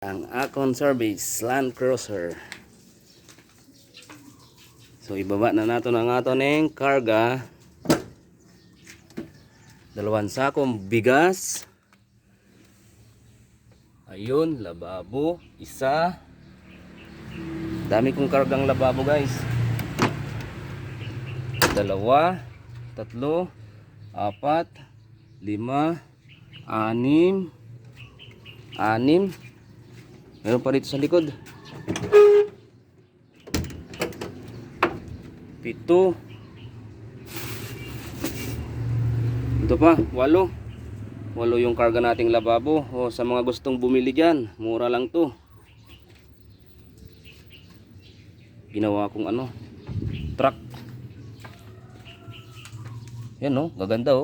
Ang Acon Service Land Cruiser. So ibaba na nato ang ating karga. 2 sakong bigas. Ayun, lababo, isa. Dami kong kargang lababo, guys. 2, 3, 4, 5, 6. Meron pa rito sa likod. 7. Ito pa, 8 yung karga nating lababo. O, sa mga gustong bumili dyan, mura lang to. Ginawa kong truck. Yan, gaganda,